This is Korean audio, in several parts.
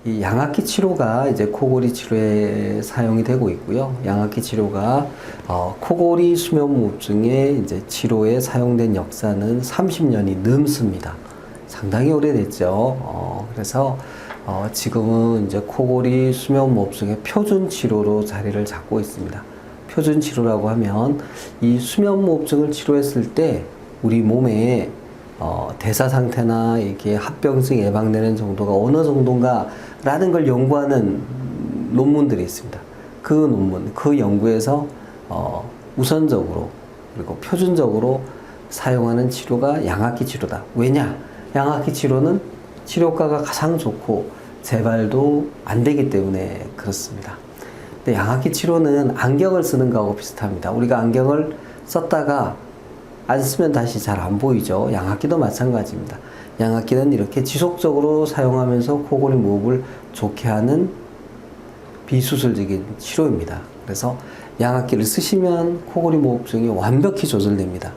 이 양압기 치료가 이제 코골이 치료에 사용이 되고 있고요. 양압기 치료가 코골이 수면무호흡증의 이제 치료에 사용된 역사는 30년이 넘습니다. 상당히 오래됐죠. 그래서 지금은 이제 코골이 수면무호흡증의 표준 치료로 자리를 잡고 있습니다. 표준 치료라고 하면 이 수면무호흡증을 치료했을 때 우리 몸에 대사 상태나 이게 합병증 예방되는 정도가 어느 정도인가라는 걸 연구하는 논문들이 있습니다. 그 논문, 그 연구에서 우선적으로 그리고 표준적으로 사용하는 치료가 양압기 치료다. 왜냐? 양압기 치료는 치료가가 가장 좋고 재발도 안 되기 때문에 그렇습니다. 근데 양압기 치료는 안경을 쓰는 거하고 비슷합니다. 우리가 안경을 썼다가 안 쓰면 다시 잘 안 보이죠. 양압기도 마찬가지입니다. 양압기는 이렇게 지속적으로 사용하면서 코골이 무호흡을 좋게 하는 비수술적인 치료입니다. 그래서 양압기를 쓰시면 코골이 무호흡증이 완벽히 조절됩니다.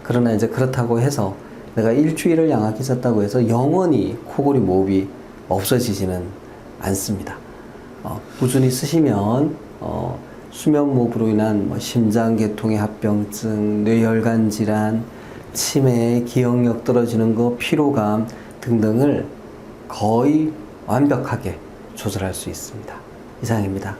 그러나 이제 그렇다고 해서 내가 일주일을 양압기 썼다고 해서 영원히 코골이 무호흡이 없어지지는 않습니다. 꾸준히 쓰시면 수면무호흡으로 인한 심장계통의 합병증, 뇌혈관 질환, 치매, 기억력 떨어지는 거, 피로감 등등을 거의 완벽하게 조절할 수 있습니다. 이상입니다.